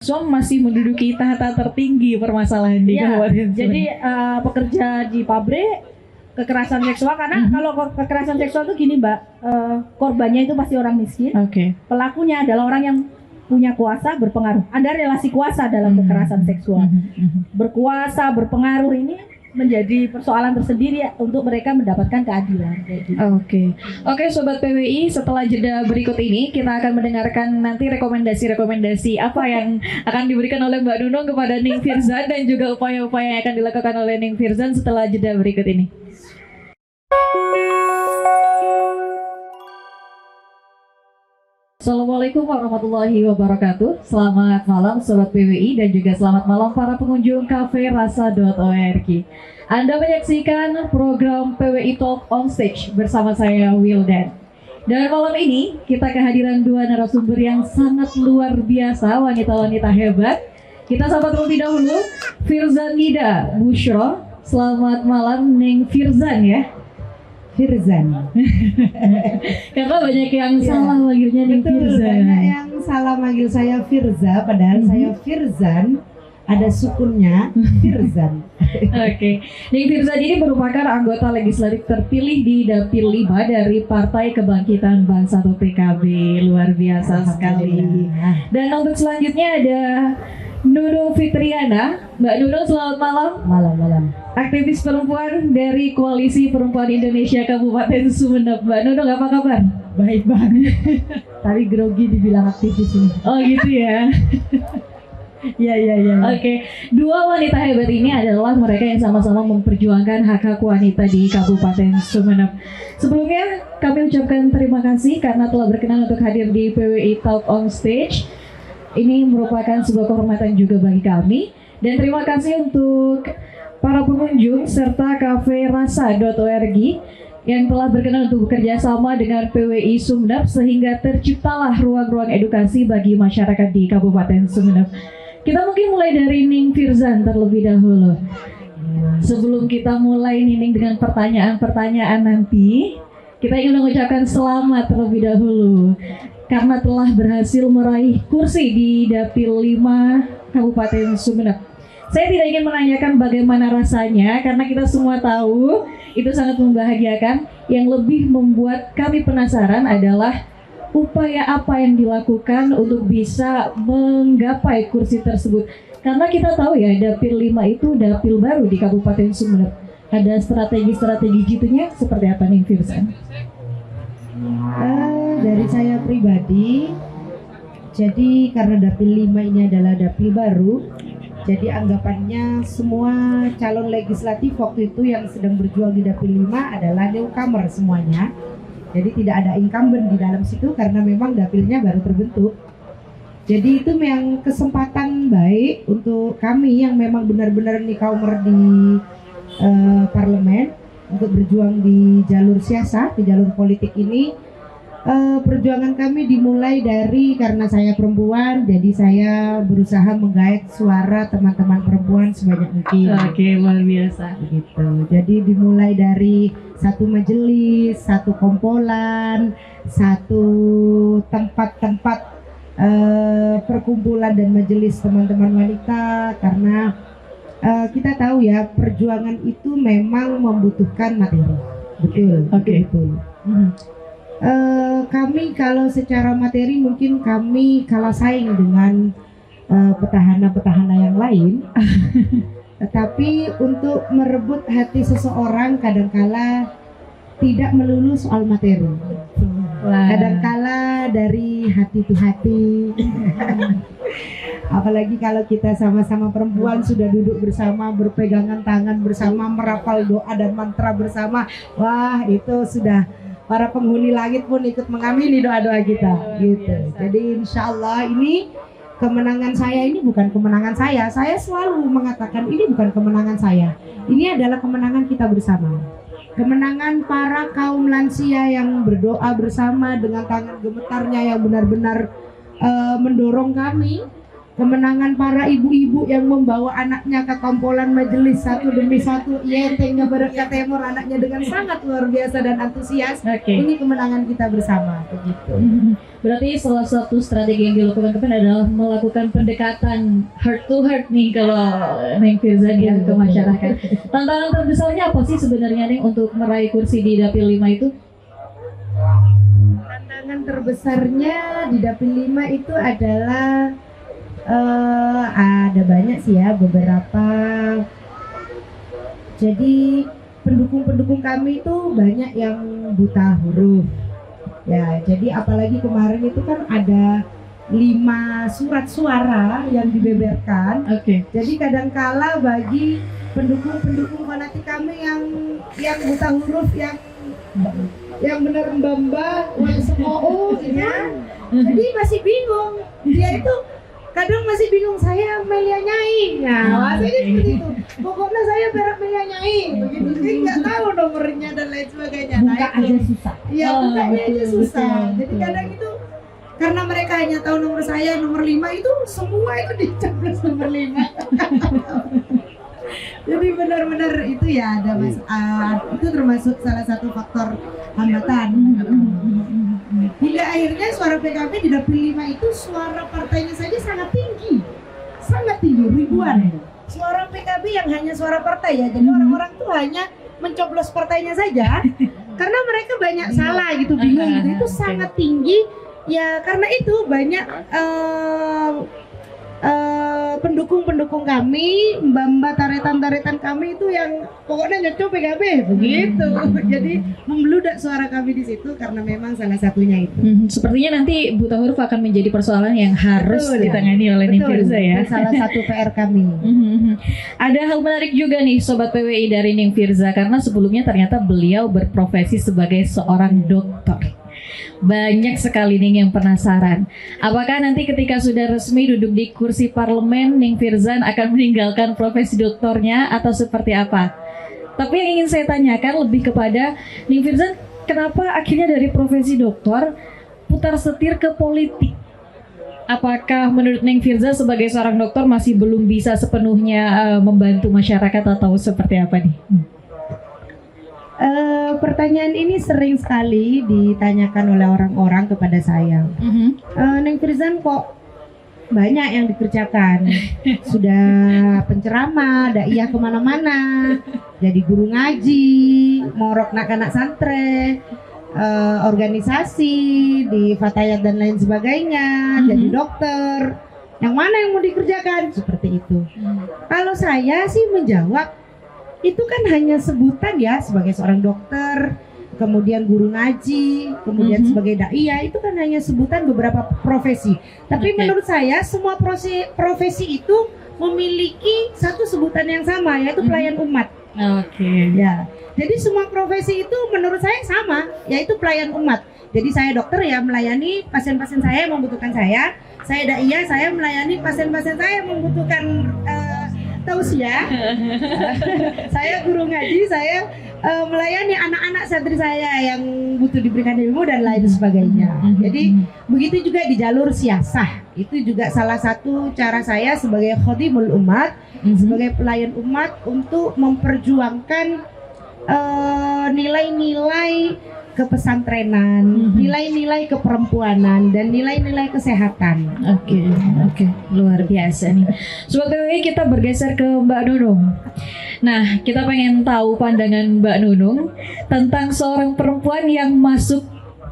Suam masih menduduki tahta tertinggi permasalahan di Kabupaten Jadi pekerja di pabrik kekerasan seksual karena kalau kekerasan seksual itu gini Mbak, korbannya itu pasti orang miskin. Pelakunya adalah orang yang punya kuasa, berpengaruh. Ada relasi kuasa dalam kekerasan seksual. Berkuasa, berpengaruh ini menjadi persoalan tersendiri untuk mereka mendapatkan keadilan. Oke, Sobat PWI, setelah jeda berikut ini kita akan mendengarkan nanti rekomendasi-rekomendasi apa yang akan diberikan oleh Mbak Nunung kepada Ning Firzan dan juga upaya-upaya yang akan dilakukan oleh Ning Firzan setelah jeda berikut ini. Assalamualaikum warahmatullahi wabarakatuh. Selamat malam Sobat PWI dan juga selamat malam para pengunjung Cafe Rasa.org. Anda menyaksikan program PWI Talk on Stage bersama saya Wildan. Dan malam ini kita kehadiran dua narasumber yang sangat luar biasa, wanita-wanita hebat. Kita sapa terlebih dahulu Firzan Nida Bushro. Selamat malam Ning Firzan ya. Firzan. Karena banyak yang salah manggilnya Ning Firzan. Banyak yang salah manggil saya Firza, padahal saya Firzan, ada sukunnya Firzan. Oke. Ning Firzan ini merupakan anggota legislatif terpilih di Dapil 5 dari Partai Kebangkitan Bangsa atau PKB. Luar biasa sekali. Dan untuk selanjutnya ada Nunung Fitriana. Mbak Nunung, selamat malam. Malam. Aktivis perempuan dari Koalisi Perempuan Indonesia Kabupaten Sumeneb. Mbak Nunung, apa kabar? Baik banget. Tapi grogi dibilang aktivis ini. Oh gitu ya. Iya. Oke. Dua wanita hebat ini adalah mereka yang sama-sama memperjuangkan hak-hak wanita di Kabupaten Sumeneb. Sebelumnya kami ucapkan terima kasih karena telah berkenan untuk hadir di PWI Talk on Stage. Ini merupakan sebuah kehormatan juga bagi kami. Dan terima kasih untuk para pengunjung serta Cafe Rasa.org yang telah berkenan untuk bekerja sama dengan PWI Sumeneb sehingga terciptalah ruang-ruang edukasi bagi masyarakat di Kabupaten Sumeneb. Kita mungkin mulai dari Ning Firzan terlebih dahulu. Sebelum kita mulai Ning dengan pertanyaan-pertanyaan nanti, kita ingin mengucapkan selamat terlebih dahulu karena telah berhasil meraih kursi di Dapil 5 Kabupaten Sumeneb. Saya tidak ingin menanyakan bagaimana rasanya karena kita semua tahu itu sangat membahagiakan. Yang lebih membuat kami penasaran adalah upaya apa yang dilakukan untuk bisa menggapai kursi tersebut. Karena kita tahu ya Dapil 5 itu dapil baru di Kabupaten Sumeneb. Ada strategi-strategi jitunya seperti apa nih Firzan? Dari saya pribadi, jadi karena Dapil 5 ini adalah dapil baru, jadi anggapannya semua calon legislatif waktu itu yang sedang berjuang di Dapil 5 adalah newcomer semuanya. Jadi tidak ada incumbent di dalam situ karena memang dapilnya baru terbentuk. Jadi itu yang kesempatan baik untuk kami yang memang benar-benar newcomer di parlemen untuk berjuang di jalur siasat, di jalur politik ini. Perjuangan kami dimulai dari karena saya perempuan, jadi saya berusaha menggait suara teman-teman perempuan sebanyak mungkin. Oke, luar biasa. Gitu. Jadi dimulai dari satu majelis, satu kompolan, satu tempat-tempat perkumpulan dan majelis teman-teman wanita karena kita tahu ya perjuangan itu memang membutuhkan materi. Betul. Betul. Kami kalau secara materi mungkin kami kalah saing dengan petahana-petahana yang lain. Tetapi untuk merebut hati seseorang kadangkala tidak melulu soal materi. Kadangkala dari hati ke hati. Apalagi kalau kita sama-sama perempuan sudah duduk bersama, berpegangan tangan bersama, merapal doa dan mantra bersama. Wah, itu sudah para penghuni langit pun ikut mengamini doa-doa kita gitu. Jadi insya Allah ini kemenangan saya ini bukan kemenangan saya. Saya selalu mengatakan ini bukan kemenangan saya. Ini adalah kemenangan kita bersama. Kemenangan para kaum lansia yang berdoa bersama dengan tangan gemetarnya yang benar-benar mendorong kami kemenangan para ibu-ibu yang membawa anaknya ke kompolan majelis satu demi satu, yentengnya berkatemor anaknya dengan sangat luar biasa dan antusias. Ini kemenangan kita bersama begitu. Berarti salah satu strategi yang dilakukan Kepen adalah melakukan pendekatan heart to heart nih kalau Neng Firza ya ke masyarakat. Tantangan terbesarnya apa sih sebenarnya nih untuk meraih kursi di Dapil 5 itu? Tantangan terbesarnya di Dapil 5 itu adalah ada banyak sih ya, beberapa. Jadi pendukung-pendukung kami itu banyak yang buta huruf. Ya, jadi apalagi kemarin itu kan ada 5 surat suara yang dibeberkan. Jadi kadangkala bagi pendukung-pendukung fanatik kami yang buta huruf, yang benar mbamba semua ya. Jadi masih bingung. Dia itu kadang masih bingung, saya Melia Nyai. Nah, maksudnya seperti itu. Pokoknya saya Perak Melia Nyai. Begitu. Jadi nggak tahu nomornya dan lain sebagainya. Buka aja susah. Iya, bukanya aja susah. Jadi kadang itu karena mereka hanya tahu nomor saya nomor 5, itu semua itu dicoblos nomor 5. Jadi benar-benar itu ya ada itu termasuk salah satu faktor hambatan. Hingga akhirnya suara PKB di Dapil 5 itu suara partainya saja sangat tinggi ribuan. Suara PKB yang hanya suara partai ya, jadi orang-orang tuh hanya mencoblos partainya saja karena mereka banyak salah gitu, bingung gitu. Itu sangat tinggi ya, karena itu banyak pendukung-pendukung kami, mbak-mbak taretan-taretan kami itu yang pokoknya nyocok PKB begitu. Jadi membludak suara kami di situ karena memang salah satunya itu. Sepertinya nanti buta huruf akan menjadi persoalan yang harus ditangani oleh Neng Firza ya. Itu salah satu PR kami. Ada hal menarik juga nih Sobat PWI dari Neng Firza, karena sebelumnya ternyata beliau berprofesi sebagai seorang dokter. Banyak sekali nih yang penasaran, apakah nanti ketika sudah resmi duduk di kursi parlemen, Neng Firzan akan meninggalkan profesi doktornya atau seperti apa? Tapi yang ingin saya tanyakan lebih kepada Neng Firzan, kenapa akhirnya dari profesi dokter putar setir ke politik? Apakah menurut Neng Firza sebagai seorang dokter masih belum bisa sepenuhnya membantu masyarakat atau seperti apa nih? Pertanyaan ini sering sekali ditanyakan oleh orang-orang kepada saya. Neng Firzan kok banyak yang dikerjakan, sudah penceramah, daiyah kemana-mana, jadi guru ngaji, morok anak santri, organisasi di Fatayat dan lain sebagainya, jadi dokter. Yang mana yang mau dikerjakan? Seperti itu. Kalau saya sih menjawab, itu kan hanya sebutan ya, sebagai seorang dokter, kemudian guru ngaji, kemudian sebagai daiyah, itu kan hanya sebutan beberapa profesi. Tapi menurut saya semua profesi itu memiliki satu sebutan yang sama, yaitu pelayan umat. Ya. Jadi semua profesi itu menurut saya sama, yaitu pelayan umat. Jadi saya dokter ya melayani pasien-pasien saya yang membutuhkan saya daiyah, saya melayani pasien-pasien saya yang membutuhkan tausiah. Saya guru ngaji, saya melayani anak-anak santri saya yang butuh diberikan ilmu dan lain sebagainya. Jadi begitu juga di jalur siasah, itu juga salah satu cara saya sebagai khadimul umat, sebagai pelayan umat untuk memperjuangkan nilai-nilai kepesantrenan, nilai-nilai keperempuanan, dan nilai-nilai kesehatan. Oke, luar biasa nih. Sobat PWI, kita bergeser ke Mbak Nunung. Nah, kita pengen tahu pandangan Mbak Nunung tentang seorang perempuan yang masuk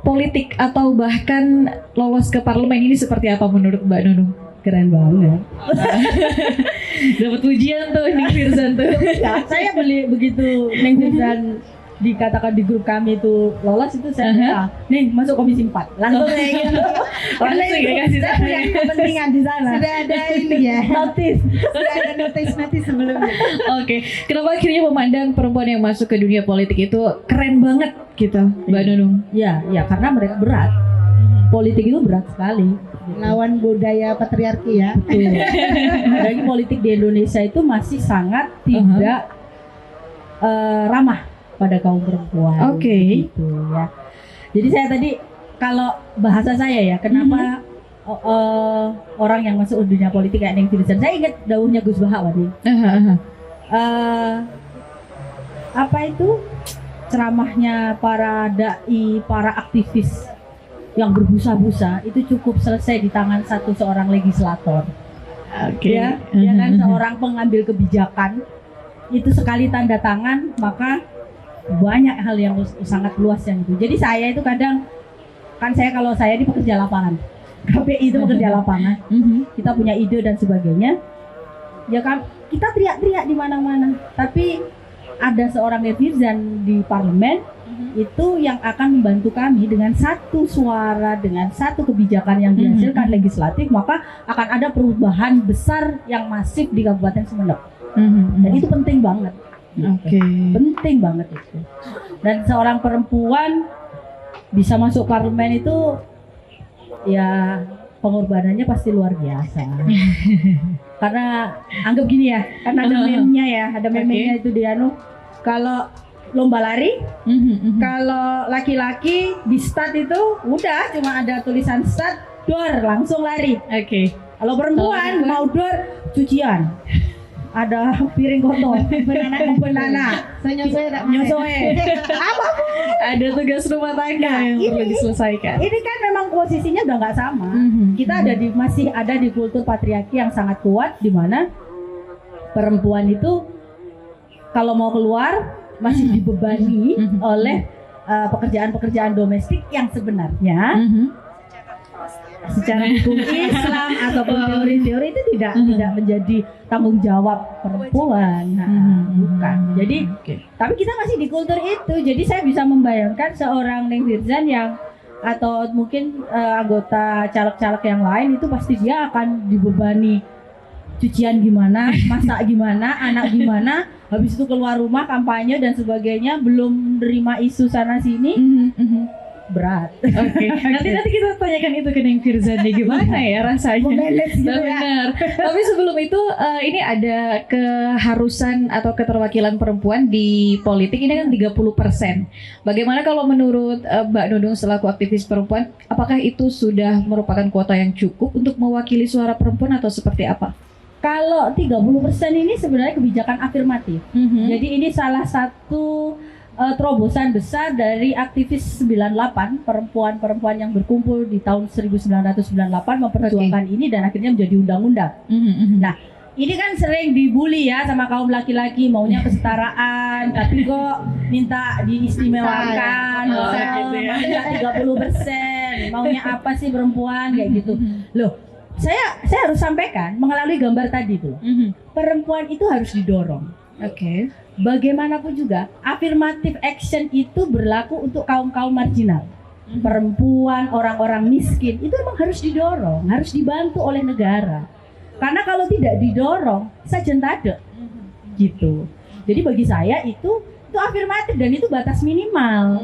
politik atau bahkan lolos ke parlemen, ini seperti apa menurut Mbak Nunung? Keren banget. Dapat pujian tuh Neng Firzan tuh. Saya begitu Neng Firzan dikatakan di grup kami itu lolos, itu saya nih masuk komisi 4 langsung kayak gitu. Langsung ya kasih saya kepentingan di sana. Sudah ada ini ya, sudah ada notis sebelumnya. Oke, kenapa akhirnya memandang perempuan yang masuk ke dunia politik itu keren banget gitu, Mbak Nunung? Ya karena mereka berat. Politik itu berat sekali. Lawan budaya patriarki ya. Apalagi politik di Indonesia itu masih sangat tidak ramah pada kaum perempuan. Gitu ya. Jadi saya tadi kalau bahasa saya ya, kenapa orang yang masuk dunia politik kayak Neng Firza. Saya ingat dawuhnya Gus Baha tadi. Apa itu ceramahnya para dai, para aktivis yang berbusa-busa itu cukup selesai di tangan seorang legislator. Ya kan, seorang pengambil kebijakan itu sekali tanda tangan maka banyak hal yang sangat luas yang itu. Jadi saya itu kadang kan kalau saya di pekerja lapangan, KPI itu pekerja lapangan, kita punya ide dan sebagainya. Ya kan kita teriak-teriak di mana-mana, tapi ada seorang netizen di parlemen itu yang akan membantu kami dengan satu suara, dengan satu kebijakan yang dihasilkan legislatif, maka akan ada perubahan besar yang masif di Kabupaten Sumeneb. Dan itu penting banget. Penting banget itu. Dan seorang perempuan bisa masuk parlemen itu ya pengorbanannya pasti luar biasa. Karena anggap gini ya, kan ada meme-nya itu dia kalau lomba lari, kalau laki-laki di start itu udah cuma ada tulisan start, door, langsung lari. Kalau perempuan mau door, cucian, ada piring kotor, benana, nyosoe, ada tugas rumah tangga yang perlu diselesaikan. Ini kan memang posisinya udah nggak sama. Kita masih ada di kultur patriarki yang sangat kuat, di mana perempuan itu kalau mau keluar masih dibebani oleh pekerjaan-pekerjaan domestik yang sebenarnya secara hukum Islam ataupun teori-teori itu tidak menjadi tanggung jawab perempuan. Bukan. Jadi tapi kita masih di kultur itu. Jadi saya bisa membayangkan seorang Neng Firzan yang atau mungkin anggota caleg-caleg yang lain itu pasti dia akan dibebani cucian gimana, masak gimana, anak gimana, habis itu keluar rumah kampanye dan sebagainya, belum menerima isu sana sini, berat. Nanti kita tanyakan itu ke Neng Firzan deh, gimana ya rasanya. Benar. Tapi sebelum itu ini ada keharusan atau keterwakilan perempuan di politik ini kan 30%. Bagaimana kalau menurut Mbak Nunung selaku aktivis perempuan, apakah itu sudah merupakan kuota yang cukup untuk mewakili suara perempuan atau seperti apa? Kalau 30% ini sebenarnya kebijakan afirmatif. Jadi ini salah satu terobosan besar dari aktivis 98, perempuan-perempuan yang berkumpul di tahun 1998 memperjuangkan ini dan akhirnya menjadi undang-undang. Nah, ini kan sering dibully ya sama kaum laki-laki, maunya kesetaraan, tapi kok minta diistimewakan, maunya 30%, maunya apa sih perempuan kayak gitu. Loh, saya harus sampaikan melalui gambar tadi tuh, perempuan itu harus didorong. Bagaimanapun juga, affirmative action itu berlaku untuk kaum-kaum marginal, perempuan, orang-orang miskin, itu memang harus didorong, harus dibantu oleh negara. Karena kalau tidak didorong, sajentade, gitu. Jadi bagi saya itu afirmatif dan itu batas minimal.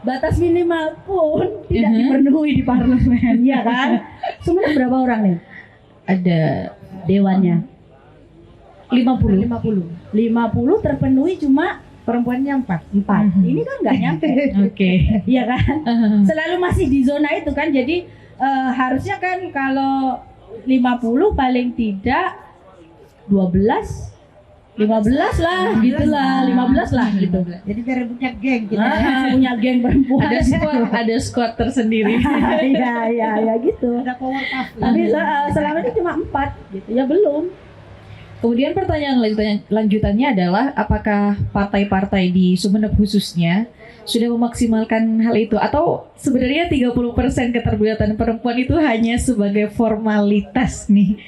Batas minimal pun tidak dipenuhi di parlemen, ya kan? Sebenarnya berapa orang nih? Ada dewannya 50 terpenuhi cuma perempuannya 4. Ini kan nggak nyampe. Iya kan? Selalu masih di zona itu kan. Jadi harusnya kan kalau 50 paling tidak 15 lah, gitulah, 15 lah gitu. Jadi biar punya geng kita. Punya geng perempuan. Ada squad tersendiri. Ya gitu. Ada power puff. Tapi selama ini cuma 4 gitu. Ya belum. Kemudian pertanyaan lanjutannya adalah apakah partai-partai di Sumeneb khususnya sudah memaksimalkan hal itu atau sebenarnya 30% keterlibatan perempuan itu hanya sebagai formalitas nih?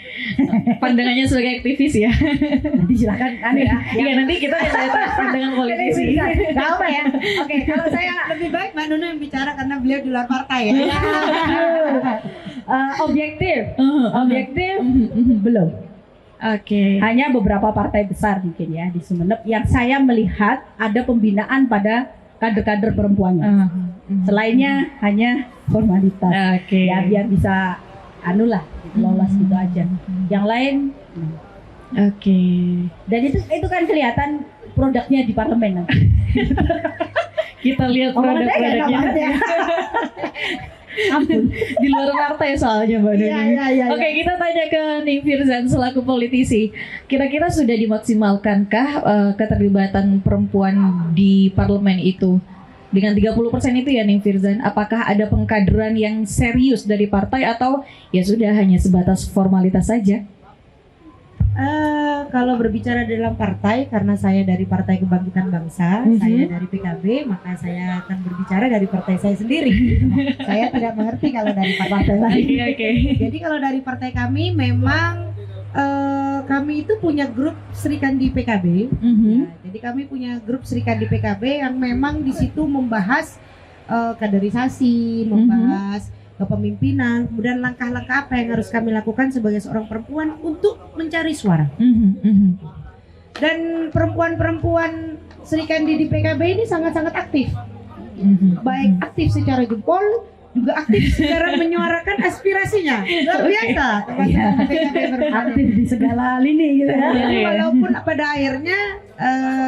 Pandangannya sebagai aktivis ya. Nanti silakan ya. Nanti kita pandangan politisi. Enggak apa ya. Kalau saya Lebih baik Mbak Nuna yang bicara karena beliau di luar partai ya. Objektif belum. Hanya beberapa partai besar mungkin ya di Sumeneb yang saya melihat ada pembinaan pada kader-kader perempuannya. Selainnya hanya formalitas. Ya biar bisa lolos gitu aja. Yang lain dan itu kan kelihatan produknya di parlemen nanti. Kita lihat produk-produknya. Ampun. Di luar partai soalnya Mbak Nunung. Iya. Oke, kita tanya ke Ning Firzan selaku politisi. Kira-kira sudah dimaksimalkankah keterlibatan perempuan di parlemen itu? Dengan 30% itu ya Ning Firzan, apakah ada pengkaderan yang serius dari partai atau ya sudah hanya sebatas formalitas saja? Kalau berbicara dalam partai, karena saya dari Partai Kebangkitan Bangsa, saya dari PKB, maka saya akan berbicara dari partai saya sendiri. Saya tidak mengerti kalau dari partai lain. Jadi kalau dari partai kami memang kami itu punya grup Serikandi PKB. Ya, jadi kami punya grup Serikandi PKB yang memang di situ membahas kaderisasi, membahas kepemimpinan, kemudian langkah-langkah apa yang harus kami lakukan sebagai seorang perempuan untuk mencari suara. Dan perempuan-perempuan Serikandi di PKB ini sangat-sangat aktif, baik aktif secara jempol, juga aktif secara menyuarakan aspirasinya. Luar biasa, teman-teman PKB Aktif di segala lini gitu ya. Walaupun pada akhirnya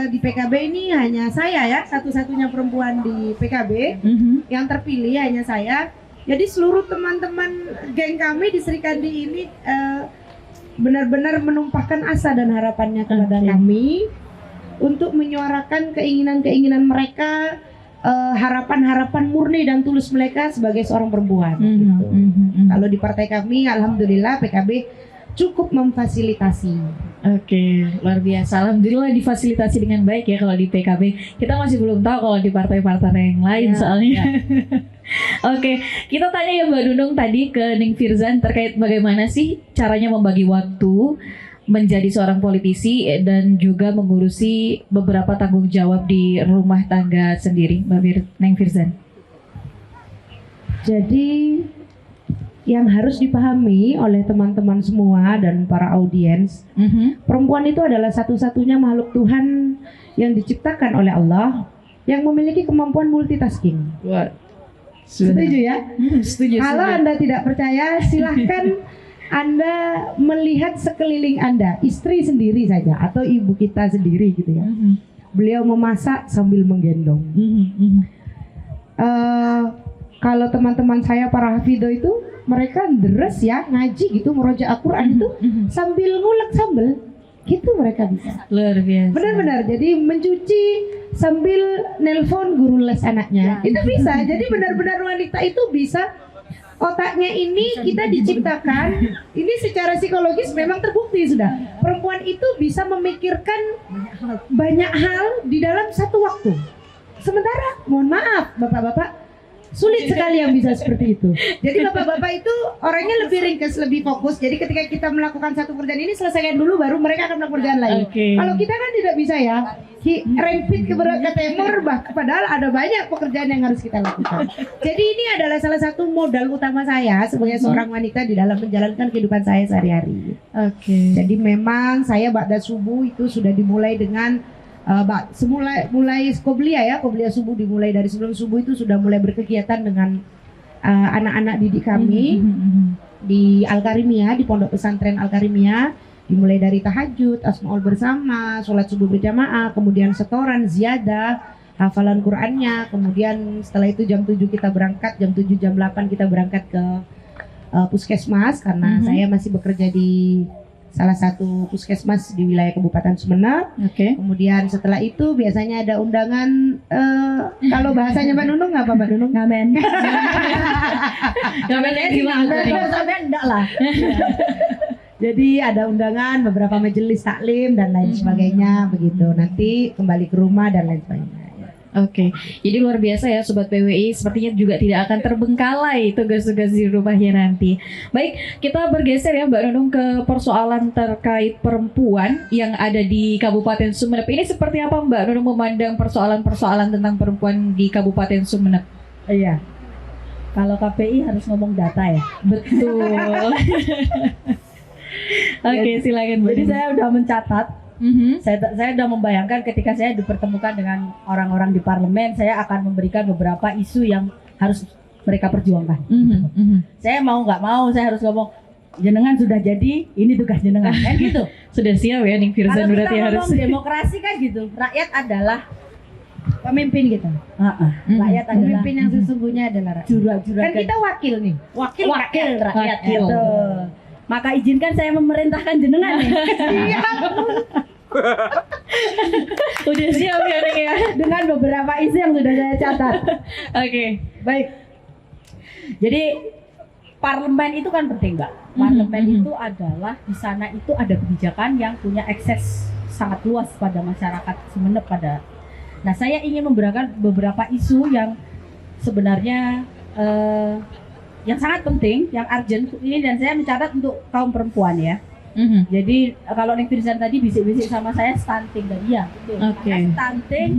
di PKB ini hanya saya ya, satu-satunya perempuan di PKB yang terpilih hanya saya. Jadi seluruh teman-teman geng kami di Serikandi ini benar-benar menumpahkan asa dan harapannya kepada kami untuk menyuarakan keinginan-keinginan mereka, harapan-harapan murni dan tulus mereka sebagai seorang perempuan. Gitu. Kalau di partai kami, alhamdulillah PKB cukup memfasilitasi. Oke, luar biasa. Alhamdulillah difasilitasi dengan baik ya kalau di PKB. Kita masih belum tahu kalau di partai-partai yang lain soalnya. Oke, kita tanya ya Mbak Nunung tadi ke Ning Firzan terkait bagaimana sih caranya membagi waktu menjadi seorang politisi dan juga mengurusi beberapa tanggung jawab di rumah tangga sendiri, Ning Firzan. Jadi yang harus dipahami oleh teman-teman semua dan para audiens, perempuan itu adalah satu-satunya makhluk Tuhan yang diciptakan oleh Allah yang memiliki kemampuan multitasking. Setuju ya? Setuju. Kalau Anda tidak percaya, silahkan Anda melihat sekeliling Anda, istri sendiri saja atau ibu kita sendiri gitu ya. Beliau memasak sambil menggendong. Kalau teman-teman saya para hafidzah itu, mereka deres ya, ngaji gitu, meroja Al-Quran itu sambil ngulek sambel. Gitu mereka bisa. Luar biasa. Benar-benar. Jadi mencuci sambil nelpon guru les anaknya. Itu bisa. Jadi benar-benar wanita itu bisa. Otaknya ini kita diciptakan. Ini secara psikologis memang terbukti sudah. Perempuan itu bisa memikirkan banyak hal di dalam satu waktu. Sementara, mohon maaf bapak-bapak, sulit sekali yang bisa seperti itu. Jadi bapak-bapak itu orangnya lebih ringkas, lebih fokus. Jadi ketika kita melakukan satu pekerjaan ini, selesaikan dulu baru mereka akan melakukan pekerjaan lain. Kalau kita kan tidak bisa ya, rempit ke timur, padahal ada banyak pekerjaan yang harus kita lakukan. Jadi ini adalah salah satu modal utama saya sebagai seorang wanita di dalam menjalankan kehidupan saya sehari-hari. Jadi memang saya ba'da subuh itu sudah dimulai dengan mulai qobliyah subuh dimulai dari sebelum subuh itu sudah mulai berkegiatan dengan anak-anak didik kami di Al-Karimiyah, di Pondok Pesantren Al-Karimiyah, dimulai dari tahajud, asmaul bersama, sholat subuh berjamaah, kemudian setoran, ziyadah, hafalan Qur'annya, kemudian setelah itu jam 7 kita berangkat, jam 7 jam 8 kita berangkat ke puskesmas karena saya masih bekerja di salah satu puskesmas di wilayah Kabupaten Sumeneb. Kemudian setelah itu biasanya ada undangan, kalau bahasanya Mbak Nunung apa Mbak Nunung? Ngamen. Ngamennya gimana? Ngamen enggak lah. Jadi ada undangan beberapa majelis taklim dan lain sebagainya begitu. Nanti kembali ke rumah dan lain sebagainya. Jadi luar biasa ya Sobat PWI, sepertinya juga tidak akan terbengkalai tugas-tugas di rumahnya nanti. Baik, kita bergeser ya Mbak Nunung ke persoalan terkait perempuan yang ada di Kabupaten Sumeneb. Ini seperti apa Mbak Nunung memandang persoalan-persoalan tentang perempuan di Kabupaten Sumeneb? Iya, kalau KPI harus ngomong data ya. Betul. Silakan Mbak. Jadi saya udah mencatat. Saya sudah membayangkan ketika saya dipertemukan dengan orang-orang di parlemen, saya akan memberikan beberapa isu yang harus mereka perjuangkan. Saya mau nggak mau, saya harus ngomong, jenengan sudah jadi, ini tugas jenengan, kan gitu. Sudah siap ya Ning Firzan berarti harus. Kalau kita ngomong demokrasi kan gitu, rakyat adalah Pemimpin kita. Rakyat adalah Pemimpin yang sesungguhnya adalah rakyat. juragan. Kan kita wakil nih. wakil rakyat. Wakil. Betul. Maka izinkan saya memerintahkan jenengan nih. Udah siap ya Neng ya. Dengan beberapa isu yang sudah saya catat. Oke. Baik. Jadi parlemen itu kan penting, Mbak. Parlemen itu adalah di sana itu ada kebijakan yang punya akses sangat luas pada masyarakat Sumeneb pada. Nah, saya ingin memberikan beberapa isu yang sebenarnya yang sangat penting, yang urgent ini, dan saya mencatat untuk kaum perempuan ya. Jadi kalau Neng Firsan tadi bisik-bisik sama saya stunting dan iya betul. Karena stunting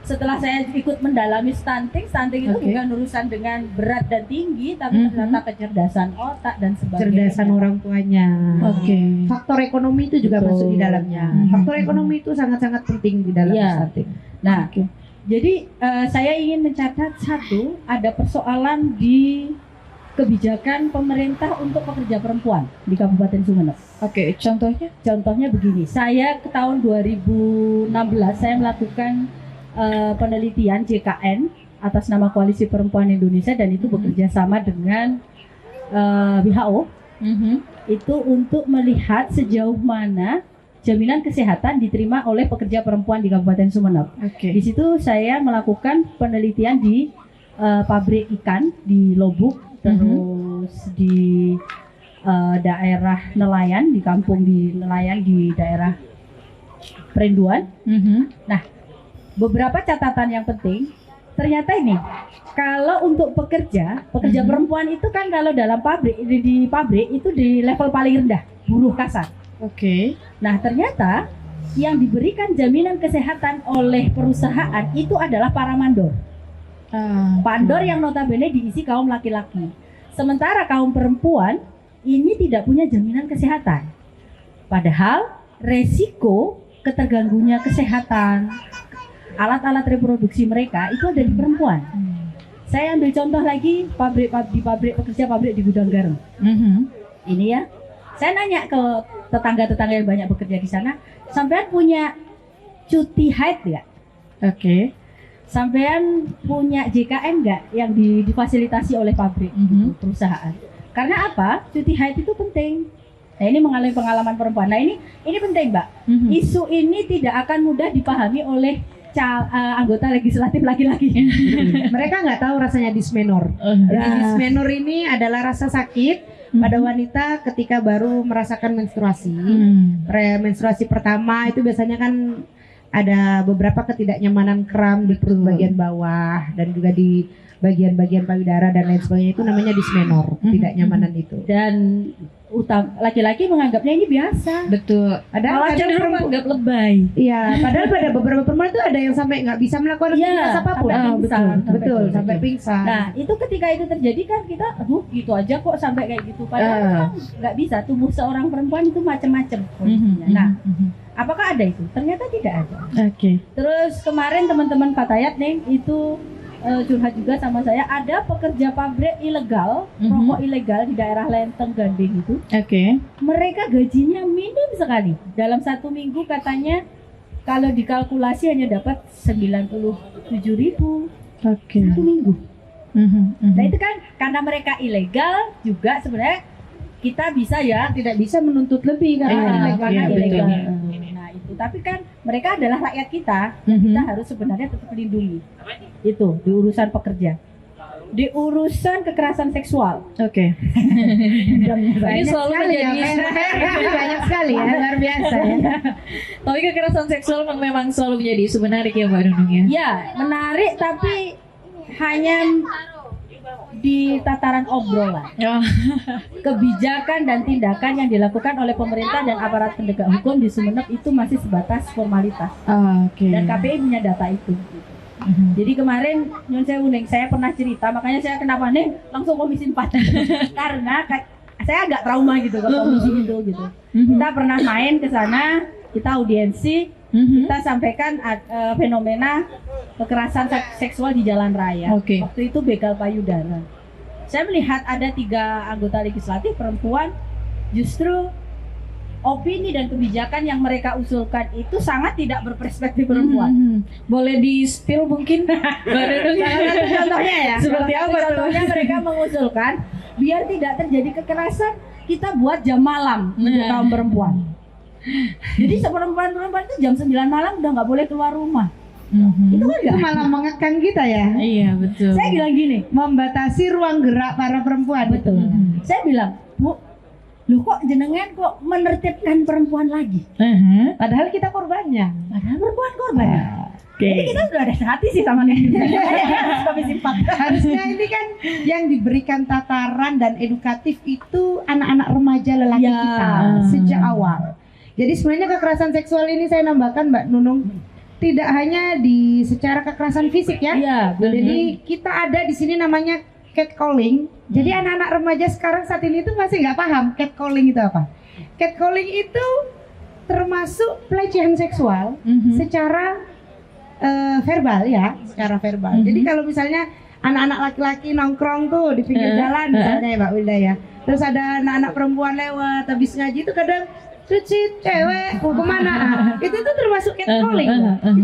setelah saya ikut mendalami stunting itu bukan urusan dengan berat dan tinggi, tapi ternyata kecerdasan otak dan sebagainya. Kecerdasan orang tuanya. Faktor ekonomi itu juga masuk di dalamnya. Faktor ekonomi itu sangat-sangat penting di dalam stunting. Nah, jadi saya ingin mencatat satu, ada persoalan di kebijakan pemerintah untuk pekerja perempuan di Kabupaten Sumeneb. Contohnya begini, saya ke tahun 2016 saya melakukan penelitian JKN atas nama Koalisi Perempuan Indonesia, dan itu bekerja sama dengan WHO. Itu untuk melihat sejauh mana jaminan kesehatan diterima oleh pekerja perempuan di Kabupaten Sumeneb. Di situ saya melakukan penelitian di pabrik ikan di Lobuk, terus di daerah nelayan, di kampung di nelayan di daerah Perinduan. Nah, beberapa catatan yang penting, ternyata ini kalau untuk pekerja perempuan itu kan kalau dalam pabrik di pabrik itu di level paling rendah, buruh kasar. Nah, ternyata yang diberikan jaminan kesehatan oleh perusahaan itu adalah para mandor. Mandor yang notabene diisi kaum laki-laki. Sementara kaum perempuan ini tidak punya jaminan kesehatan. Padahal resiko keterganggunya kesehatan alat-alat reproduksi mereka itu ada di perempuan. Saya ambil contoh lagi pekerja pabrik di gudang garam. Ini ya. Saya nanya ke tetangga-tetangga yang banyak bekerja di sana, sampean punya cuti haid nggak? Sampean punya JKN nggak yang difasilitasi oleh pabrik perusahaan? Karena apa? Cuti haid itu penting. Nah, ini mengalami pengalaman perempuan. Nah, ini penting, Mbak. Isu ini tidak akan mudah dipahami oleh anggota legislatif laki-laki. Mereka nggak tahu rasanya dysmenor. Dysmenor ini adalah rasa sakit pada wanita ketika baru merasakan menstruasi. Menstruasi pertama itu biasanya kan ada beberapa ketidaknyamanan kram di perut bagian bawah dan juga di bagian-bagian payudara dan lain sebagainya, itu namanya dysmenor, ketidaknyamanan itu. Dan laki-laki menganggapnya ini biasa. Betul. Padahal cenderung menganggap lebay. Iya, padahal pada beberapa perempuan itu ada yang sampai nggak bisa melakukan aktivitas apapun. Betul, sampai pingsan. Nah, itu ketika itu terjadi kan kita, gitu aja kok sampai kayak gitu. Padahal nggak bisa. Tubuh seorang perempuan itu macam-macam. Nah, apakah ada itu? Ternyata tidak ada. Terus kemarin teman-teman Fatayat nih itu curhat juga sama saya, ada pekerja pabrik ilegal, rokok ilegal di daerah Lenteng Ganding itu. Mereka gajinya minim sekali. Dalam 1 minggu katanya kalau dikalkulasi hanya dapat 97.000. 1 minggu. Nah, itu kan karena mereka ilegal juga sebenarnya kita bisa ya tidak bisa menuntut lebih karena ilegal. Nah, itu tapi kan mereka adalah rakyat kita, kita harus sebenarnya tetap melindungi. Itu di urusan pekerja. Di urusan kekerasan seksual. Ini selalu menjadi banyak sekali ya, luar biasa ya. Tapi kekerasan seksual memang selalu menjadi isu menarik ya Mbak Nunung ya. Ya, menarik tapi hanya di tataran obrolan. Kebijakan dan tindakan yang dilakukan oleh pemerintah dan aparat penegak hukum di Sumeneb itu masih sebatas formalitas. Dan KPI punya data itu. Jadi kemarin Nyon Sewu Neng, saya pernah cerita, makanya saya kenapa nih langsung komisi 4 karena saya agak trauma gitu ke komisi itu gitu. Kita pernah main ke sana, kita audiensi, kita sampaikan fenomena kekerasan seksual di jalan raya. Waktu itu begal payudara. Saya melihat ada 3 anggota legislatif perempuan justru opini dan kebijakan yang mereka usulkan itu sangat tidak berperspektif perempuan. Boleh di spill mungkin? Salah satu contohnya ya. Seperti apa tuh? Contohnya mereka mengusulkan biar tidak terjadi kekerasan, kita buat jam malam untuk kaum perempuan. Jadi perempuan itu jam 9 malam udah nggak boleh keluar rumah. Itu kan Itu malah mengekang kita ya. Iya betul. Saya bilang gini, Membatasi ruang gerak para perempuan. betul. Saya bilang, Bu, lu kok jenengan kok menertibkan perempuan lagi? Padahal kita korbannya. Padahal perempuan korban. Jadi kita udah ada hati sih sama netizen. Komisi 4. Harusnya ini kan yang diberikan tataran dan edukatif itu anak-anak remaja lelaki Ya. kita sejak awal. Jadi sebenarnya kekerasan seksual ini saya nambahkan Mbak Nunung, tidak hanya di secara kekerasan fisik ya. Iya, Jadi kita ada di sini namanya catcalling. Jadi anak-anak remaja sekarang saat ini tuh masih nggak paham catcalling itu apa. Catcalling itu termasuk pelecehan seksual secara verbal ya, secara verbal. Jadi kalau misalnya anak-anak laki-laki nongkrong tuh di pinggir jalan misalnya ya Mbak Wilda ya, terus ada anak-anak perempuan lewat habis ngaji itu kadang cuci cewek mau kemana? Itu tuh termasuk catcalling.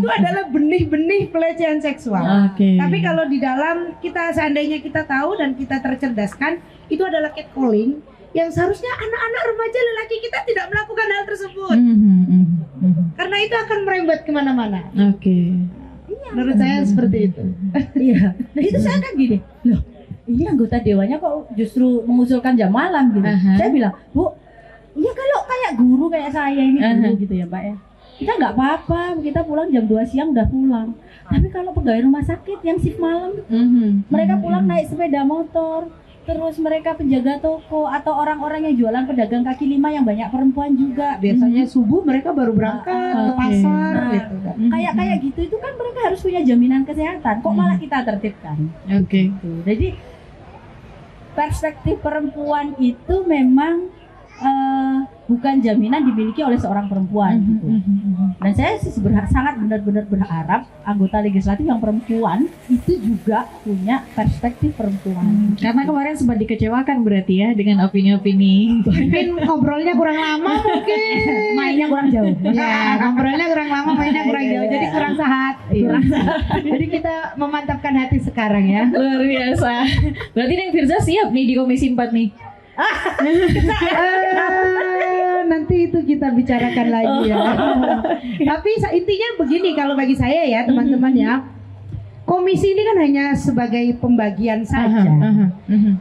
Itu adalah benih-benih pelecehan seksual. Tapi kalau di dalam kita seandainya kita tahu dan kita tercerdaskan, itu adalah catcalling yang seharusnya anak-anak remaja lelaki kita tidak melakukan hal tersebut. Karena itu akan merembet kemana-mana. Menurut saya seperti itu. Iya. Nah itu saya kan gini, loh ini anggota dewannya kok justru mengusulkan jam malam gitu. Saya bilang, Bu, iya kalau kayak guru kayak saya ini dulu gitu ya Mbak ya. Kita nggak apa-apa, kita pulang jam 2 siang udah pulang. Tapi kalau pegawai rumah sakit yang shift malam, mereka pulang naik sepeda motor, terus mereka penjaga toko atau orang-orang yang jualan pedagang kaki lima yang banyak perempuan juga. Biasanya subuh mereka baru berangkat ke pasar gitu kan. Kayak gitu itu kan mereka harus punya jaminan kesehatan. Kok malah kita tertibkan? Gitu. Jadi perspektif perempuan itu memang bukan jaminan dimiliki oleh seorang perempuan gitu. Dan saya sih sangat benar-benar berharap anggota legislatif yang perempuan itu juga punya perspektif perempuan. Karena kemarin sempat dikecewakan berarti ya dengan opini-opini. Mungkin ngobrolnya kurang lama mungkin. Mainnya kurang jauh. Ya, ngobrolnya kurang lama, mainnya kurang jauh. Jadi kurang sehat. Jadi kita memantapkan hati sekarang ya. Luar biasa. Berarti Neng Firza siap nih di Komisi 4 nih. Nanti itu kita bicarakan lagi ya. Tapi intinya begini kalau bagi saya ya teman-teman ya, komisi ini kan hanya sebagai pembagian saja.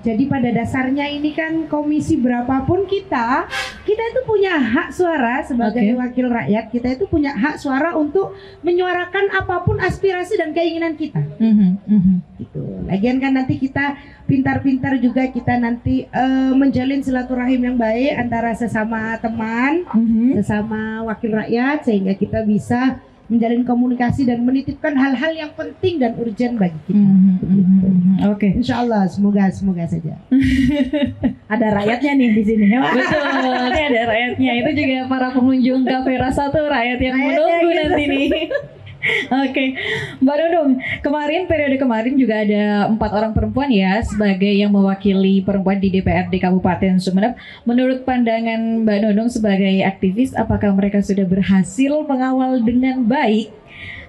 Jadi pada dasarnya ini kan komisi berapapun kita itu punya hak suara sebagai wakil rakyat. Kita itu punya hak suara untuk menyuarakan apapun aspirasi dan keinginan kita. Gitu. Lagian kan nanti kita pintar-pintar juga kita nanti menjalin silaturahim yang baik antara sesama teman, sesama wakil rakyat sehingga kita bisa menjalin komunikasi dan menitipkan hal-hal yang penting dan urgent bagi kita. Insya Allah semoga saja. Ada rakyatnya nih di sini. Betul, ini ada rakyatnya. Itu juga para pengunjung Cafe Rasa tuh rakyat yang menunggu nanti nih. Mbak Nunung, periode kemarin juga ada 4 orang perempuan ya sebagai yang mewakili perempuan di DPRD Kabupaten Sumeneb. Menurut pandangan Mbak Nunung sebagai aktivis, apakah mereka sudah berhasil mengawal dengan baik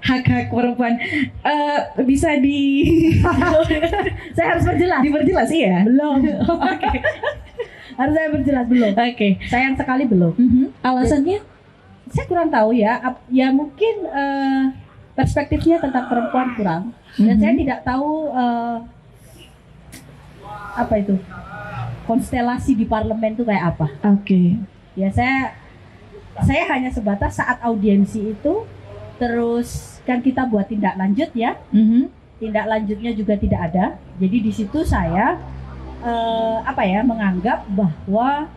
hak-hak perempuan? Bisa Saya harus diperjelas ya? Belum. Harus saya berjelas belum. Sayang sekali belum. Alasannya? Saya kurang tahu ya. Ya mungkin perspektifnya tentang perempuan kurang. Dan saya tidak tahu apa itu konstelasi di parlemen itu kayak apa. Ya saya hanya sebatas saat audiensi itu, terus kan kita buat tindak lanjut ya. Tindak lanjutnya juga tidak ada. Jadi di situ saya menganggap bahwa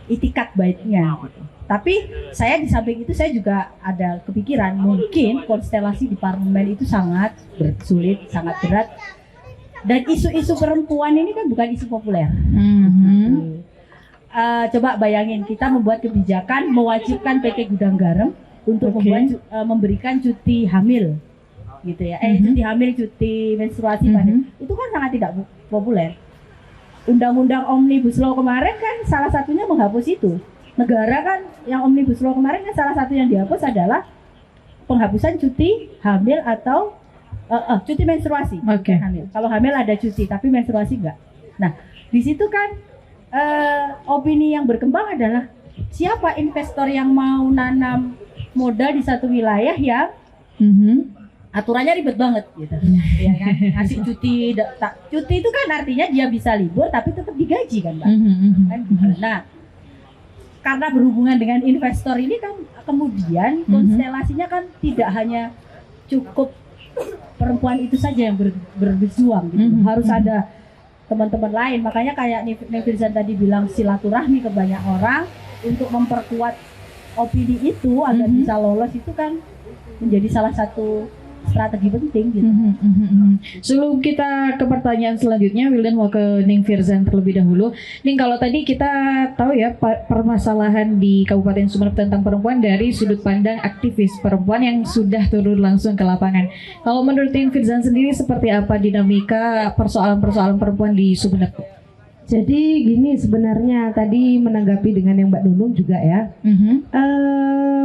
itikat baiknya gitu. Tapi saya di samping itu saya juga ada kepikiran mungkin konstelasi di parlemen itu sangat sulit, sangat berat. Dan isu-isu perempuan ini kan bukan isu populer. Coba bayangin kita membuat kebijakan mewajibkan PT Gudang Garam untuk memberikan cuti hamil, gitu ya. Cuti hamil, cuti menstruasi pada itu kan sangat tidak populer. undang-undang Omnibus Law kemarin kan salah satunya menghapus itu. Negara kan yang Omnibus Law kemarin kan salah satu yang dihapus adalah penghapusan cuti hamil atau cuti menstruasi. Oke. Hamil. Kalau hamil ada cuti, tapi menstruasi enggak. Nah, di situ kan opini yang berkembang adalah siapa investor yang mau nanam modal di satu wilayah yang aturannya ribet banget gitu. Ya kan? Ngasih cuti, cuti itu kan artinya dia bisa libur tapi tetap digaji kan, Mbak. Kan gitu. Nah, karena berhubungan dengan investor ini kan kemudian konstelasinya kan tidak hanya cukup perempuan itu saja yang berjuang gitu. Harus ada teman-teman lain. Makanya kayak Nevirzan tadi bilang silaturahmi ke banyak orang untuk memperkuat opini itu agar bisa lolos itu kan menjadi salah satu strategi penting gitu. Sebelum kita ke pertanyaan selanjutnya, Wildan mau ke Ning Firzan terlebih dahulu. Ning, kalau tadi kita tahu ya permasalahan di Kabupaten Sumeneb tentang perempuan dari sudut pandang aktivis perempuan yang sudah turun langsung ke lapangan. Kalau menurut Ning Firzan sendiri seperti apa dinamika persoalan-persoalan perempuan di Sumeneb? Jadi gini, sebenarnya tadi menanggapi dengan yang Mbak Nunung juga ya,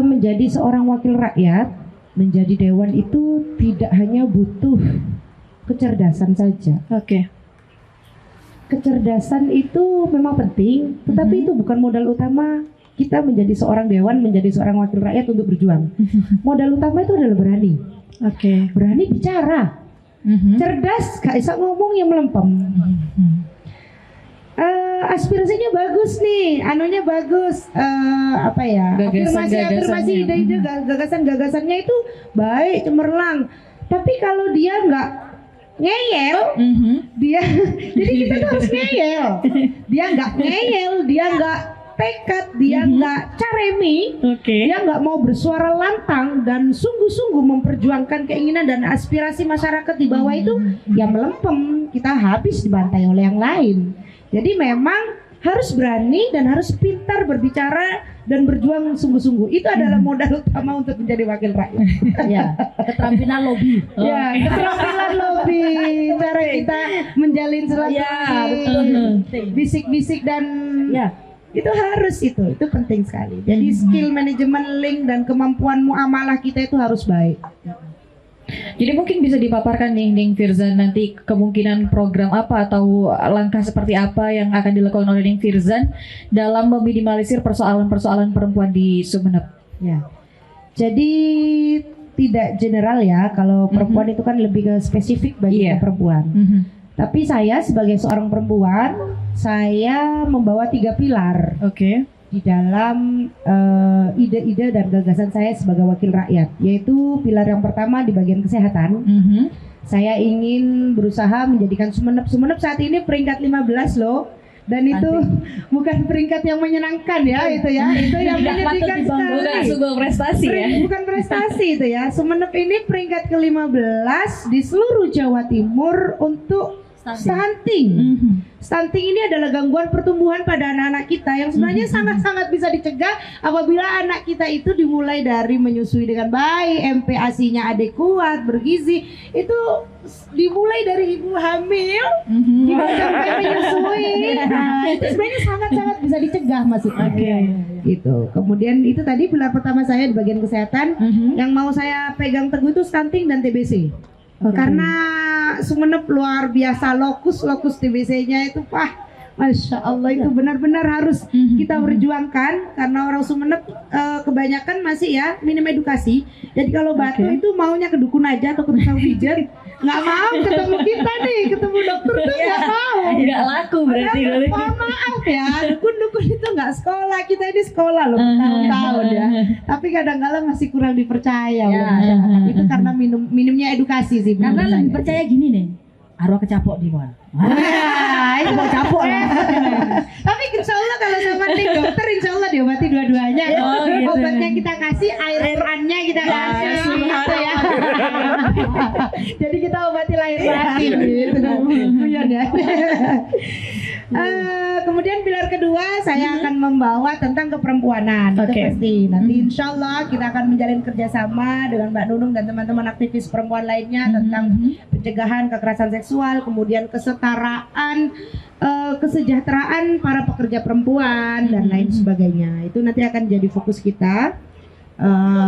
menjadi seorang wakil rakyat, menjadi dewan itu tidak hanya butuh kecerdasan saja. Oke. Kecerdasan itu memang penting, tetapi itu bukan modal utama kita menjadi seorang dewan, menjadi seorang wakil rakyat untuk berjuang. Modal utama itu adalah berani. Oke. Berani bicara. Cerdas, gak bisa ngomong yang melempem. Aspirasinya bagus nih, anunya bagus, apa ya, afirmasi ide-ide, gagasan-gagasannya itu baik, cemerlang. Tapi kalau dia nggak ngeyel, dia jadi kita tuh harus ngeyel. Dia nggak ngeyel, dia nggak tekad, dia nggak caremi, dia nggak mau bersuara lantang dan sungguh-sungguh memperjuangkan keinginan dan aspirasi masyarakat di bawah itu, ya melempem, kita habis dibantai oleh yang lain. Jadi memang harus berani dan harus pintar berbicara dan berjuang sungguh-sungguh. Itu adalah modal utama untuk menjadi wakil rakyat. Ya, keterampilan lobby. Ya, keterampilan lobby. Cara kita menjalin silaturahmi, bisik-bisik dan itu harus itu penting sekali. Jadi skill manajemen link dan kemampuan muamalah kita itu harus baik. Jadi mungkin bisa dipaparkan nih Ning Firzan nanti kemungkinan program apa atau langkah seperti apa yang akan dilakukan oleh Ning Firzan dalam meminimalisir persoalan-persoalan perempuan di Sumeneb. Ya. Jadi tidak general ya, kalau perempuan itu kan lebih ke spesifik bagi perempuan. Tapi saya sebagai seorang perempuan, saya membawa 3 pilar. Di dalam ide-ide dan gagasan saya sebagai wakil rakyat, yaitu pilar yang pertama di bagian kesehatan. Saya ingin berusaha menjadikan Sumeneb saat ini peringkat 15 loh, dan itu bukan peringkat yang menyenangkan ya, itu ya, itu yang menyedihkan sekali. Bukan sebuah prestasi ya. Bukan prestasi itu ya. Sumeneb ini peringkat ke-15 di seluruh Jawa Timur untuk stunting. Stunting ini adalah gangguan pertumbuhan pada anak-anak kita yang sebenarnya sangat-sangat bisa dicegah apabila anak kita itu dimulai dari menyusui dengan baik, MPASI-nya adekuat, bergizi. Itu dimulai dari ibu hamil hingga sampai menyusui. Nah, itu sebenarnya sangat-sangat bisa dicegah maksudnya. Gitu. Kemudian itu tadi pilar pertama saya di bagian kesehatan. Yang mau saya pegang teguh itu stunting dan TBC. Karena Sumeneb luar biasa, lokus TBC-nya itu Masya Allah itu benar-benar harus kita perjuangkan, karena orang Sumeneb kebanyakan masih ya minim edukasi. Jadi kalau batuk itu maunya ke dukun aja atau ke tukang pijat, nggak mau ketemu kita nih, ketemu dokter tuh nggak mau. Nggak laku berarti. Mohon maaf ya, dukun itu nggak sekolah, kita ini sekolah loh tahun-tahun ya. Tapi kadang-kadang masih kurang dipercaya oleh masyarakat. Itu karena minimnya edukasi sih. Karena lebih percaya gini nih, arwah kecapok di mana? Itu mau capok ya. Tapi insya Allah kalau sama nih dokter, insya Allah diobati dua-duanya. Gitu. Obatnya kita kasih, air Qurannya kita kasih, gitu ya. Jadi kita obati lahir batin. yakin gitu. Guyon ya. Kemudian pilar kedua saya akan membawa tentang keperempuanan. Itu pasti. Nanti insya Allah kita akan menjalin kerjasama dengan Mbak Nunung dan teman-teman aktivis perempuan lainnya tentang pencegahan kekerasan seksual, kemudian kesetaraan, kesejahteraan para pekerja perempuan dan lain sebagainya. Itu nanti akan jadi fokus kita.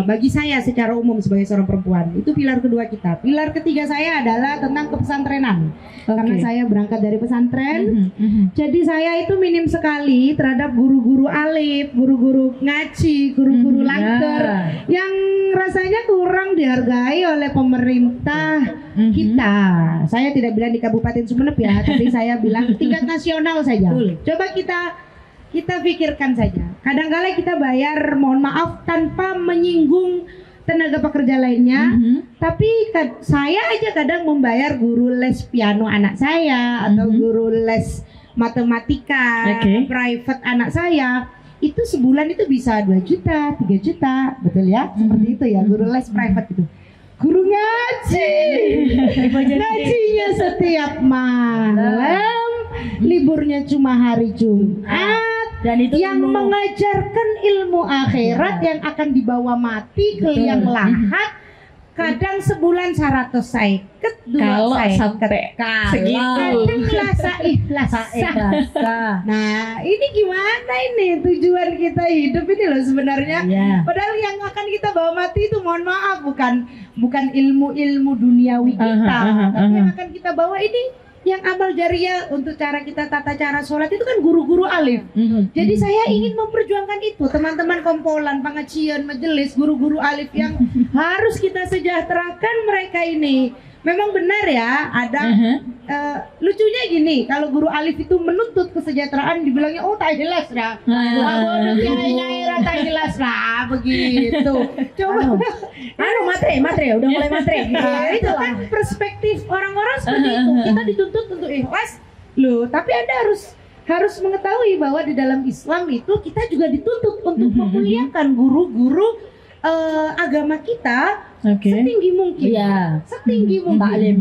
Bagi saya secara umum sebagai seorang perempuan itu pilar kedua kita. Pilar ketiga saya adalah tentang kepesantrenan. Karena saya berangkat dari pesantren, jadi saya itu minim sekali terhadap guru-guru alif, guru-guru ngaji, guru-guru langker yang rasanya kurang dihargai oleh pemerintah kita. Saya tidak bilang di Kabupaten Sumeneb ya, tapi saya bilang tingkat nasional saja. Coba kita pikirkan saja. Kadang-kala kita bayar, mohon maaf, tanpa menyinggung tenaga pekerja lainnya. Tapi saya aja kadang membayar guru les piano anak saya atau guru les matematika private anak saya. Itu sebulan itu bisa 2 juta, 3 juta, betul ya? Seperti itu ya, guru les private itu. Guru ngaji, ngajinya setiap malam, liburnya cuma hari Jumat. Dan itu yang mengajarkan ilmu akhirat yang akan dibawa mati ke liang lahat. Kadang sebulan 100 saiket, 2 saiket. Kadang ikhlas. Nah, ini gimana ini tujuan kita hidup ini loh sebenarnya. Padahal yang akan kita bawa mati itu mohon maaf bukan ilmu-ilmu duniawi kita, tapi yang akan kita bawa ini yang amal jariah untuk cara kita tata cara sholat itu kan guru-guru alif. Jadi saya ingin memperjuangkan itu, teman-teman kompolan, pengajian, majelis, guru-guru alif yang harus kita sejahterakan mereka ini. Memang benar ya, ada lucunya gini, kalau guru alif itu menuntut kesejahteraan dibilangnya oh tak jelas dah. Nyai-nyai tak jelas lah begitu. Coba matre udah mulai matre. Itu kan perspektif orang-orang seperti itu. Kita dituntut untuk ikhlas loh, tapi Anda harus mengetahui bahwa di dalam Islam itu kita juga dituntut untuk memuliakan guru-guru agama kita setinggi mungkin. Setinggi mungkin. Taklim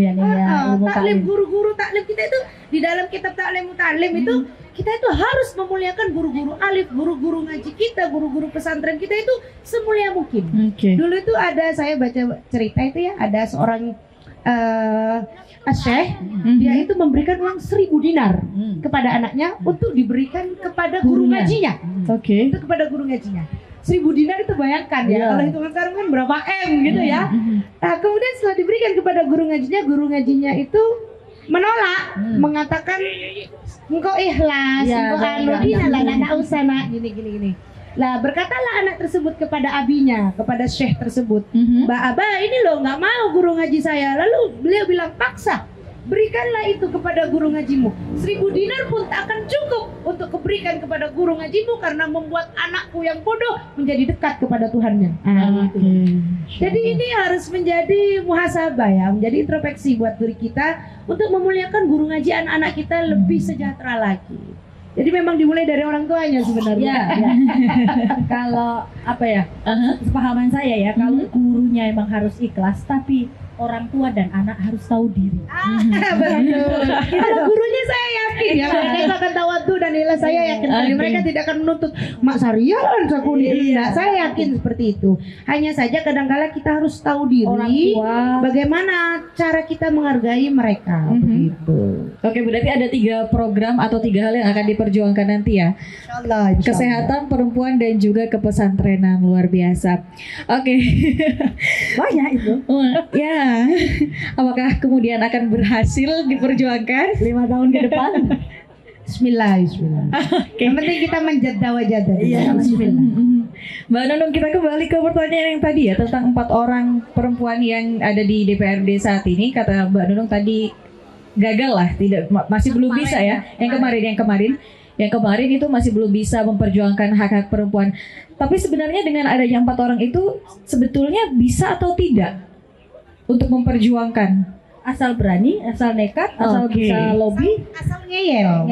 taklim, guru-guru taklim kita itu di dalam kitab Taklim Mutalim itu kita itu harus memuliakan guru-guru alif, guru-guru ngaji kita, guru-guru pesantren kita itu semulia mungkin. Dulu itu ada, saya baca cerita itu ya, ada seorang Syekh, dia itu memberikan uang 1.000 dinar kepada anaknya untuk diberikan kepada guru ngajinya. Itu kepada guru ngajinya. 1.000 dinar itu bayangkan ya, kalau hitungan sekarang kan berapa M gitu ya. Nah kemudian setelah diberikan kepada guru ngajinya itu menolak, mengatakan engkau ikhlas, engkau tidak usah nak, gini. Lah berkatalah anak tersebut kepada abinya, kepada syekh tersebut, Mbak Abah ini loh nggak mau guru ngaji saya. Lalu beliau bilang paksa, berikanlah itu kepada guru ngajimu. 1.000 dinar pun tak akan cukup untuk kuberikan kepada guru ngajimu karena membuat anakku yang bodoh menjadi dekat kepada Tuhannya. Jadi ini harus menjadi muhasabah ya, menjadi introspeksi buat diri kita untuk memuliakan guru ngaji anak-anak kita lebih sejahtera lagi. Jadi memang dimulai dari orang tuanya sebenarnya. Kalau kepahaman saya ya, kalau gurunya emang harus ikhlas, tapi orang tua dan anak harus tahu diri. Betul. Kalau gurunya saya yakin ya, mereka akan tawadu dan ikhlas, saya yakin. Mereka tidak akan menuntut Mak Sarian sakuni. Saya yakin seperti itu. Hanya saja kadang-kala kita harus tahu diri, bagaimana cara kita menghargai mereka. Begitu. Oke, berarti ada 3 program atau 3 hal yang akan diperjuangkan nanti ya. Insya Allah. Kesehatan perempuan dan juga kepesantrenan, luar biasa. Oke. Banyak itu. Ya. Apakah kemudian akan berhasil diperjuangkan 5 tahun ke depan? Bismillah. Yang penting kita menjada-wajada. Bismillah. Mbak Nunung, kita kembali ke pertanyaan yang tadi ya, tentang 4 orang perempuan yang ada di DPRD saat ini. Kata Mbak Nunung tadi gagal lah, masih belum bisa ya. Yang kemarin itu masih belum bisa memperjuangkan hak-hak perempuan. Tapi sebenarnya dengan adanya 4 orang itu sebetulnya bisa atau tidak untuk memperjuangkan? Asal berani, asal nekat, asal bisa lobby, asal ngeyel,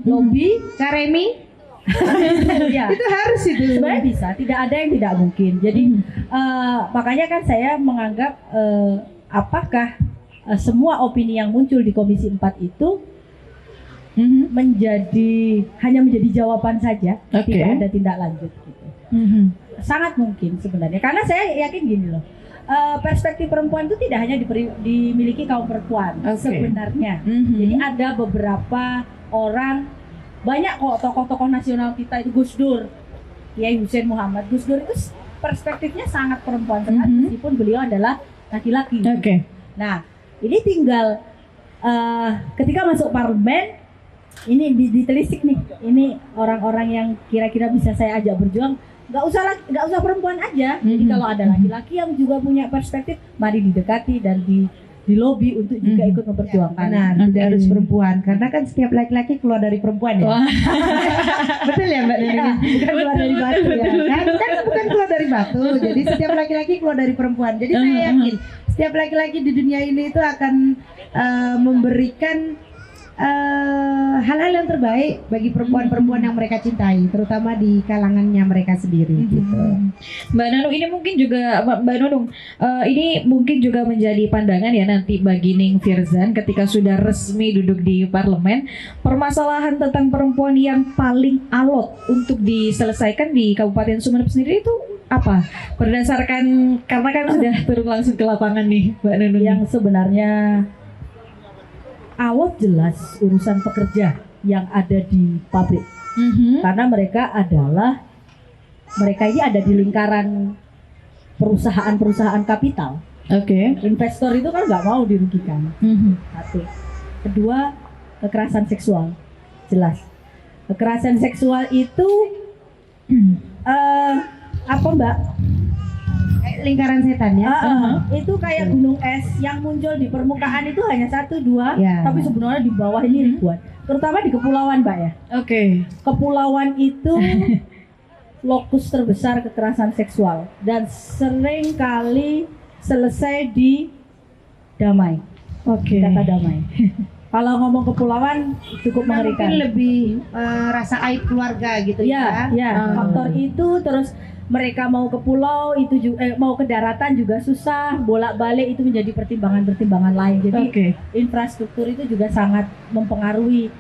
lobby, karemi. Itu harus itu. Sebenarnya bisa, tidak ada yang tidak mungkin. Jadi makanya kan saya menganggap apakah semua opini yang muncul di Komisi 4 itu hanya menjadi jawaban saja, tidak ada tindak lanjut gitu. Sangat mungkin sebenarnya, karena saya yakin gini loh, perspektif perempuan itu tidak hanya dimiliki kaum perempuan sebenarnya. Jadi ada beberapa orang, banyak kok tokoh-tokoh nasional kita itu, Gus Dur, Kiai Hussein Muhammad. Gus Dur itu perspektifnya sangat perempuan sekali, meskipun beliau adalah laki-laki. Nah, ini tinggal ketika masuk parlemen, ini ditelisik nih, ini orang-orang yang kira-kira bisa saya ajak berjuang. Nggak usah perempuan aja. Jadi kalau ada laki-laki yang juga punya perspektif, mari didekati dan di lobi untuk juga ikut memperjuangkan. Benar, tidak harus perempuan, karena kan setiap laki-laki keluar dari perempuan ya. Betul ya Mbak Nini? Bukan keluar dari batu ya. Kan bukan keluar dari batu. Jadi setiap laki-laki keluar dari perempuan. Jadi saya yakin setiap laki-laki di dunia ini itu akan memberikan hal-hal yang terbaik bagi perempuan-perempuan yang mereka cintai, terutama di kalangannya mereka sendiri gitu. Mbak Nunung, ini mungkin juga Mbak Nunung, ini mungkin juga menjadi pandangan ya nanti bagi Ning Firzan ketika sudah resmi duduk di parlemen, permasalahan tentang perempuan yang paling alot untuk diselesaikan di Kabupaten Sumeneb sendiri itu apa? Berdasarkan, karena kan sudah turun langsung ke lapangan nih Mbak Nunung. Yang sebenarnya awal jelas urusan pekerja yang ada di pabrik, karena mereka ini ada di lingkaran perusahaan-perusahaan kapital. Investor itu kan nggak mau dirugikan. Satu. Kedua, kekerasan seksual, jelas. Kekerasan seksual itu apa Mbak? Lingkaran setan ya. Itu kayak gunung es yang muncul di permukaan itu hanya 1-2, tapi sebenarnya di bawah ini ribuan. Terutama di kepulauan, Mbak ya. Kepulauan itu lokus terbesar kekerasan seksual dan sering kali selesai di damai. Kata damai. Kalau ngomong kepulauan cukup mengerikan. Mungkin lebih rasa aib keluarga gitu ya. Faktor itu, terus mereka mau ke pulau itu juga, mau ke daratan juga susah, bolak-balik itu menjadi pertimbangan-pertimbangan lain. Jadi infrastruktur itu juga sangat mempengaruhi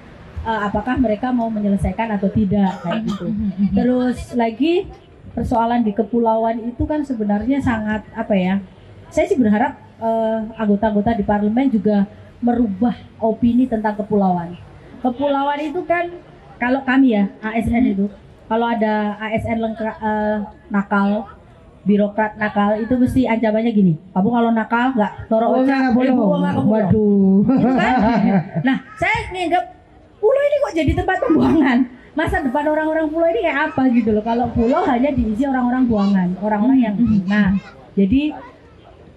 apakah mereka mau menyelesaikan atau tidak kayak gitu. Terus lagi persoalan di kepulauan itu kan sebenarnya sangat apa ya? Saya sih berharap anggota-anggota di parlemen juga merubah opini tentang kepulauan. Kepulauan itu kan kalau kami ya ASN itu, kalau ada ASN nakal, birokrat nakal, itu mesti ancamannya gini. Kamu kalau nakal nggak torok nggak boleh. Waduh. Gitu kan? Nah, saya nganggap pulau ini kok jadi tempat pembuangan. Masa depan orang-orang pulau ini kayak apa gitu loh. Kalau pulau hanya diisi orang-orang buangan, orang-orang yang. Nah, jadi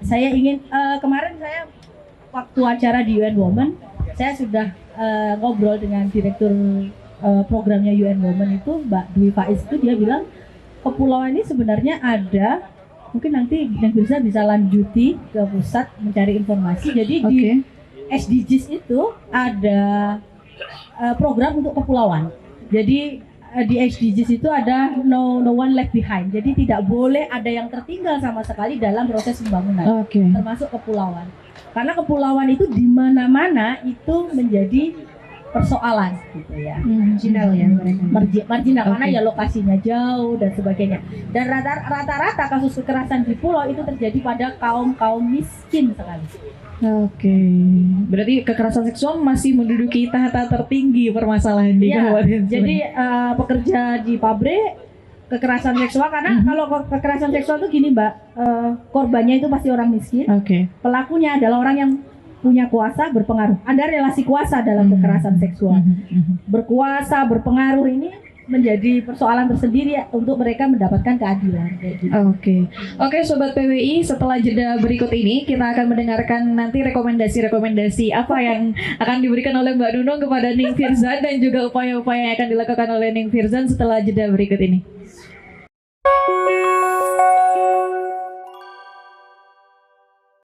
saya ingin kemarin saya waktu acara di UN Women, saya sudah ngobrol dengan direktur programnya UN Women itu, Mbak Dwi Faiz, itu dia bilang kepulauan ini sebenarnya ada, mungkin nanti yang bisa lanjuti ke pusat mencari informasi. Jadi di SDGs itu ada program untuk kepulauan. Jadi di SDGs itu ada no one left behind. Jadi tidak boleh ada yang tertinggal sama sekali dalam proses pembangunan, termasuk kepulauan. Karena kepulauan itu di mana-mana itu menjadi persoalan gitu ya, marginal ya marginal karena ya lokasinya jauh dan sebagainya. Dan rata-rata kasus kekerasan di pulau itu terjadi pada kaum miskin sekali. Berarti kekerasan seksual masih menduduki tahta tertinggi permasalahan di Kabupaten. Jadi pekerja di pabrik, kekerasan seksual, karena kalau kekerasan seksual itu gini Mbak, korbannya itu pasti orang miskin. Pelakunya adalah orang yang punya kuasa, berpengaruh. Ada relasi kuasa dalam kekerasan seksual. Berkuasa, berpengaruh, ini menjadi persoalan tersendiri ya, untuk mereka mendapatkan keadilan. Oke, Sobat PWI, setelah jeda berikut ini kita akan mendengarkan nanti rekomendasi apa yang akan diberikan oleh Mbak Nunung kepada Ning Firzan dan juga upaya-upaya yang akan dilakukan oleh Ning Firzan setelah jeda berikut ini.